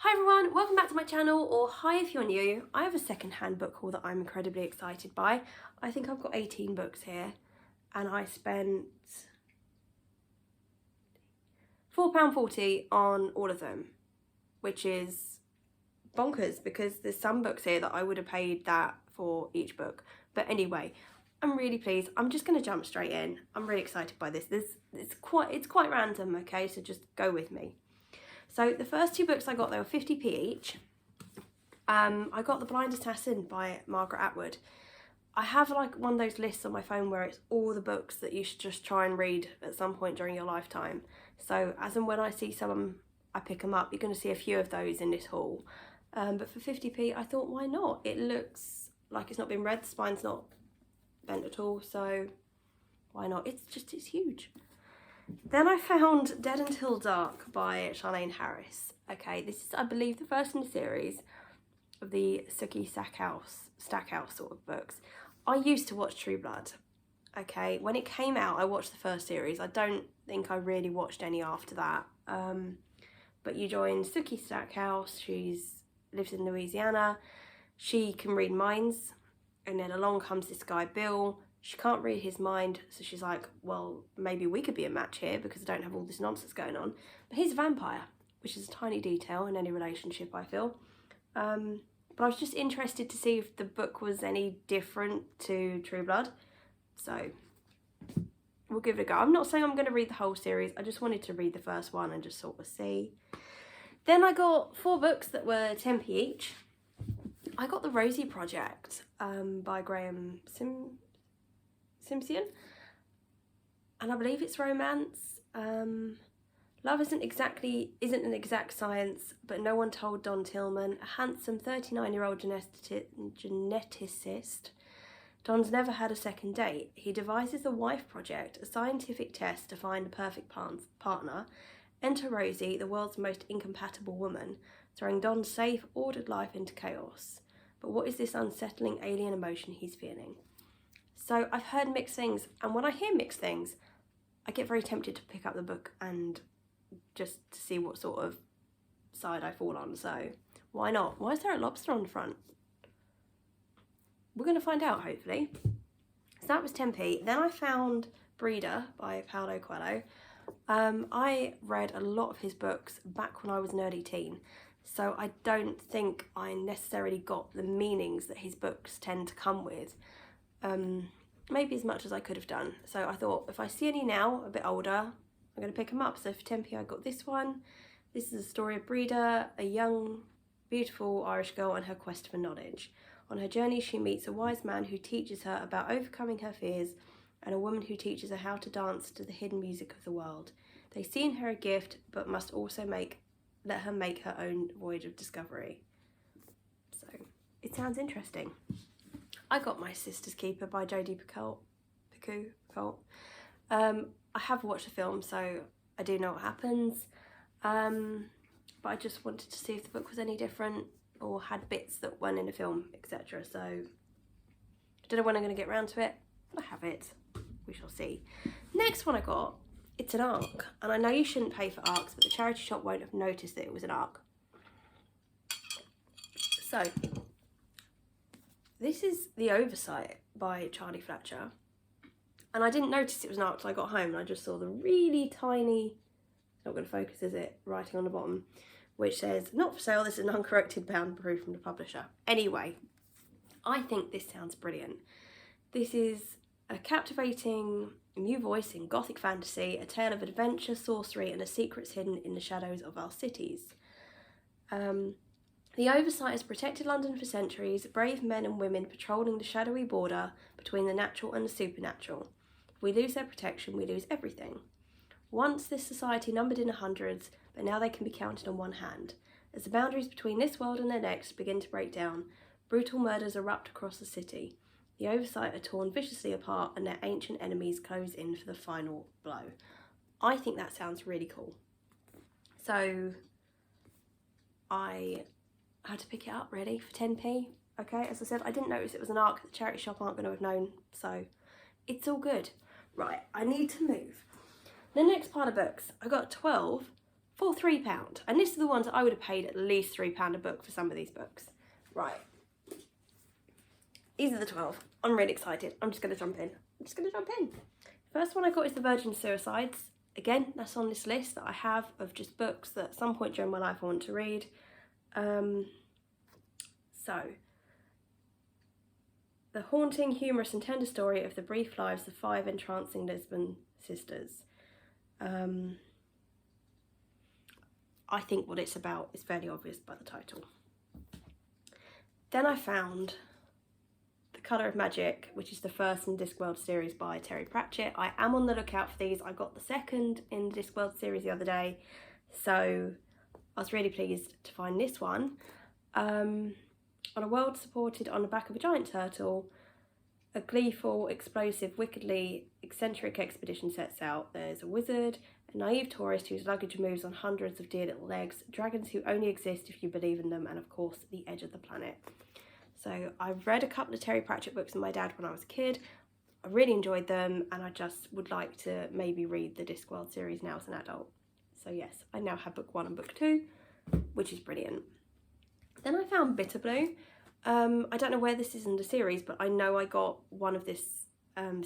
Hi everyone, welcome back to my channel, or hi if you're new. I have a second-hand book haul that I'm incredibly excited by. I think I've got 18 books here and I spent £4.40 on all of them, which is bonkers because there's some books here that I would have paid that for each book. But anyway, I'm really pleased. I'm just going to jump straight in. I'm really excited by this. It's quite random, okay, so just go with me. So the first two books I got, they were 50p each. I got The Blind Assassin by Margaret Atwood. I have like one of those lists on my phone where it's all the books that you should just try and read at some point during your lifetime. So as and when I see some, I pick them up. You're going to see a few of those in this haul. But for 50p, I thought, why not? It looks like it's not been read. The spine's not bent at all, so why not? It's huge. Then I found Dead Until Dark by Charlene Harris. Okay, this is, I believe, the first in the series of the Sookie Stackhouse sort of books. I used to watch True Blood. Okay, when it came out, I watched the first series. I don't think I really watched any after that. But you join Sookie Stackhouse. She lives in Louisiana. She can read minds, and then along comes this guy Bill. She can't read his mind, so she's like, well, maybe we could be a match here because I don't have all this nonsense going on. But he's a vampire, which is a tiny detail in any relationship, I feel. But I was just interested to see if the book was any different to True Blood. So we'll give it a go. I'm not saying I'm going to read the whole series. I just wanted to read the first one and just sort of see. Then I got 4 books that were 10p each. I got The Rosie Project by Graham Simpson, and I believe it's romance. Love isn't an exact science, but no one told Don Tillman, a handsome 39-year-old geneticist. Don's never had a second date. He devises the Wife Project, a scientific test to find the perfect partner. Enter Rosie, the world's most incompatible woman, throwing Don's safe, ordered life into chaos. But what is this unsettling alien emotion he's feeling? So I've heard mixed things, and when I hear mixed things, I get very tempted to pick up the book and just to see what sort of side I fall on. So why not? Why is there a lobster on the front? We're going to find out, hopefully. So that was 10p. Then I found Breeder by Paulo Coelho. I read a lot of his books back when I was an early teen, so I don't think I necessarily got the meanings that his books tend to come with. Maybe as much as I could have done. So I thought, if I see any now, a bit older, I'm going to pick them up. So for 10p I got this one. This is the story of Breeder, a young, beautiful Irish girl on her quest for knowledge. On her journey she meets a wise man who teaches her about overcoming her fears, and a woman who teaches her how to dance to the hidden music of the world. They see in her a gift, but must also let her make her own voyage of discovery. So it sounds interesting. I got My Sister's Keeper by Jody Piccol. I have watched the film, so I do know what happens. But I just wanted to see if the book was any different or had bits that weren't in the film, etc. So I don't know when I'm going to get around to it. I have it. We shall see. Next one I got, it's an ARC. And I know you shouldn't pay for ARCs, but the charity shop won't have noticed that it was an ARC. So this is The Oversight by Charlie Fletcher. And I didn't notice it was an ARC until I got home, and I just saw the really tiny, it's not going to focus, is it, writing on the bottom, which says, not for sale, this is an uncorrected bound proof from the publisher. Anyway, I think this sounds brilliant. This is a captivating new voice in gothic fantasy, a tale of adventure, sorcery, and the secrets hidden in the shadows of our cities. The Oversight has protected London for centuries, brave men and women patrolling the shadowy border between the natural and the supernatural. If we lose their protection, we lose everything. Once this society numbered in the hundreds, but now they can be counted on one hand. As the boundaries between this world and the next begin to break down, brutal murders erupt across the city. The Oversight are torn viciously apart and their ancient enemies close in for the final blow. I think that sounds really cool. So I had to pick it up really for 10p. Okay, as I said, I didn't notice it was an ARC. The charity shop aren't going to have known, so it's all good. Right, I need to move. The next pile of books, I got 12 for £3. And this is the ones that I would have paid at least £3 a book for some of these books. Right. These are the 12. I'm really excited. I'm just going to jump in. First one I got is The Virgin Suicides. Again, that's on this list that I have of just books that at some point during my life I want to read. So, the haunting, humorous and tender story of the brief lives of 5 entrancing Lisbon sisters. I think what it's about is fairly obvious by the title. Then I found The Colour of Magic, which is the first in the Discworld series by Terry Pratchett. I am on the lookout for these. I got the second in the Discworld series the other day, so I was really pleased to find this one. On a world supported on the back of a giant turtle, a gleeful, explosive, wickedly eccentric expedition sets out. There's a wizard, a naive tourist whose luggage moves on hundreds of dear little legs, dragons who only exist if you believe in them, and of course the edge of the planet. So I've read a couple of Terry Pratchett books with my dad when I was a kid. I really enjoyed them, and I just would like to maybe read the Discworld series now as an adult. So yes, I now have book 1 and book 2, which is brilliant. Then I found Bitter Blue. I don't know where this is in the series, but I know I got one of this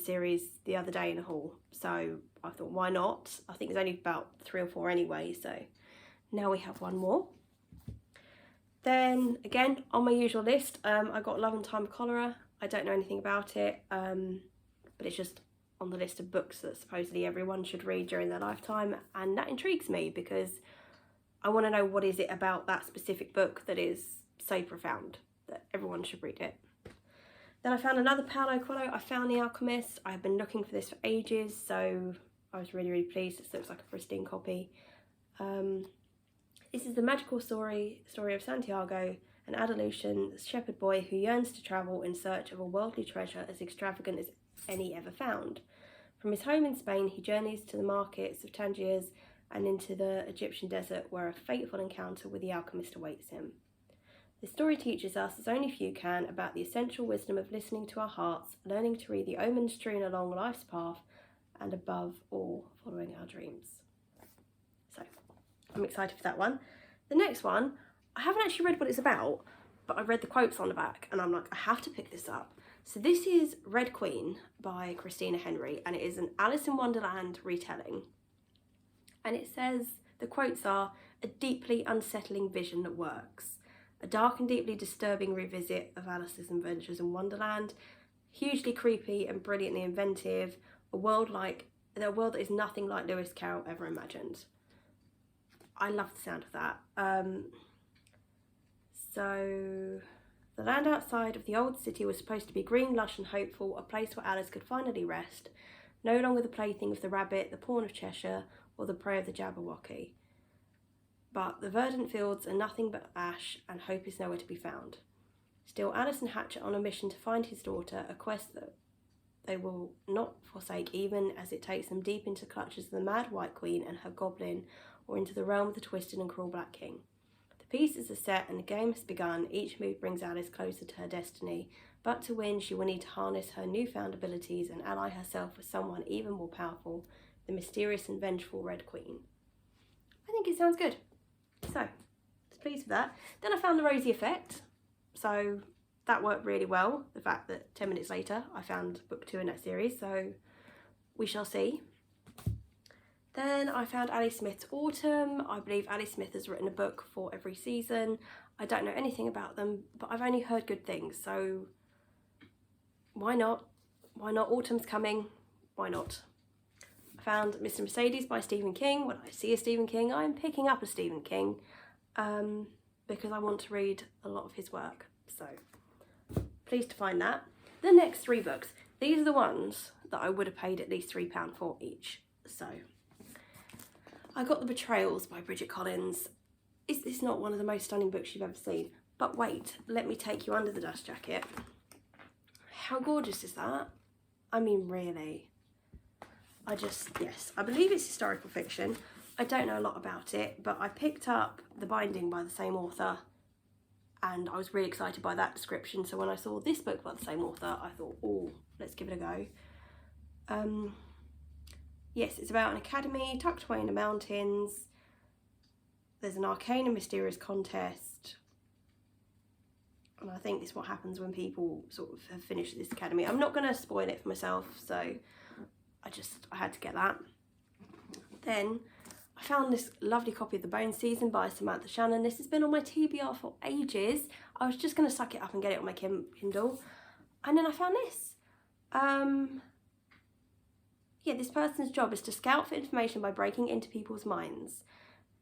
series the other day in a haul. So I thought, why not? I think there's only about 3 or 4 anyway, so now we have one more. Then, again, on my usual list, I got Love and Time of Cholera. I don't know anything about it, but it's just on the list of books that supposedly everyone should read during their lifetime, and that intrigues me because I want to know what is it about that specific book that is so profound that everyone should read it. Then I found another Paulo Coelho. I found The Alchemist. I have been looking for this for ages, so I was really, really pleased. This looks like a pristine copy. This is the magical story of Santiago, an Andalusian shepherd boy who yearns to travel in search of a worldly treasure as extravagant as any ever found. From his home in Spain, he journeys to the markets of Tangiers and into the Egyptian desert, where a fateful encounter with the alchemist awaits him. The story teaches us, as only few can, about the essential wisdom of listening to our hearts, learning to read the omens strewn along life's path, and above all, following our dreams. So, I'm excited for that one. The next one, I haven't actually read what it's about, but I read the quotes on the back, and I'm like, I have to pick this up. So this is Red Queen by Christina Henry, and it is an Alice in Wonderland retelling. And it says, the quotes are, a deeply unsettling vision that works. A dark and deeply disturbing revisit of Alice's adventures in Wonderland. Hugely creepy and brilliantly inventive. A world that is nothing like Lewis Carroll ever imagined. I love the sound of that. So, the land outside of the old city was supposed to be green, lush and hopeful, a place where Alice could finally rest. No longer the plaything of the rabbit, the pawn of Cheshire, or the prey of the Jabberwocky. But the verdant fields are nothing but ash, and hope is nowhere to be found. Still, Alice and Hatchet on a mission to find his daughter, a quest that they will not forsake, even as it takes them deep into clutches of the mad White Queen and her goblin, or into the realm of the twisted and cruel Black King. The pieces are set and the game has begun. Each move brings Alice closer to her destiny, but to win she will need to harness her newfound abilities and ally herself with someone even more powerful, the mysterious and vengeful Red Queen. I think it sounds good. So, I was pleased with that. Then I found The Rosie Effect. So that worked really well. The fact that 10 minutes later I found book 2 in that series. So we shall see. Then I found Ali Smith's Autumn. I believe Ali Smith has written a book for every season. I don't know anything about them, but I've only heard good things. So why not? Why not? Autumn's coming. Why not? I found Mr. Mercedes by Stephen King. When I see a Stephen King, I'm picking up a Stephen King because I want to read a lot of his work. So pleased to find that. The next 3 books. These are the ones that I would have paid at least £3 for each. So I got The Betrayals by Bridget Collins. Is this not one of the most stunning books you've ever seen? But wait, let me take you under the dust jacket. How gorgeous is that? I mean, really. Yes, I believe it's historical fiction. I don't know a lot about it, but I picked up The Binding by the same author and I was really excited by that description. So when I saw this book by the same author, I thought, oh, let's give it a go. Yes, it's about an academy tucked away in the mountains. there's an arcane and mysterious contest. And I think this is what happens when people sort of have finished this academy. I'm not going to spoil it for myself, so I had to get that. Then I found this lovely copy of The Bone Season by Samantha Shannon. This has been on my TBR for ages. I was just going to suck it up and get it on my Kindle. And then I found this. Yeah, this person's job is to scout for information by breaking into people's minds.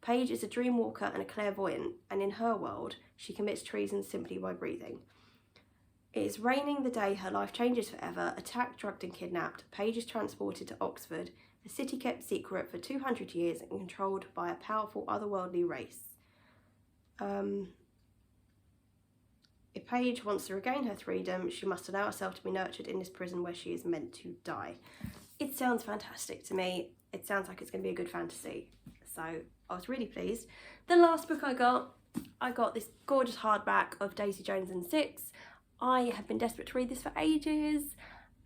Paige is a dream walker and a clairvoyant, and in her world, she commits treason simply by breathing. It is raining the day her life changes forever. Attacked, drugged and kidnapped, Paige is transported to Oxford, a city kept secret for 200 years and controlled by a powerful otherworldly race. If Paige wants to regain her freedom, she must allow herself to be nurtured in this prison where she is meant to die. It sounds fantastic to me. It sounds like it's going to be a good fantasy. So I was really pleased. The last book I got this gorgeous hardback of Daisy Jones and Six. I have been desperate to read this for ages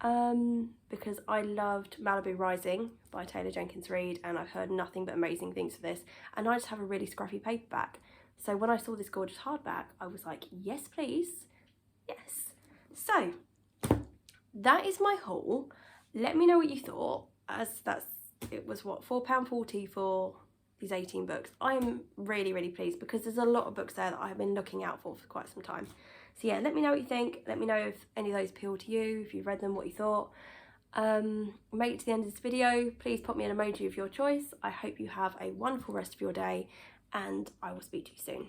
because I loved Malibu Rising by Taylor Jenkins Reid, and I've heard nothing but amazing things for this, and I just have a really scruffy paperback. So when I saw this gorgeous hardback, I was like, yes please, yes. So that is my haul. Let me know what you thought, as it was what, £4.40 for these 18 books. I'm really, really pleased because there's a lot of books there that I've been looking out for quite some time. So yeah, let me know what you think. Let me know if any of those appeal to you, if you've read them, what you thought. Make it to the end of this video. Please pop me an emoji of your choice. I hope you have a wonderful rest of your day, and I will speak to you soon.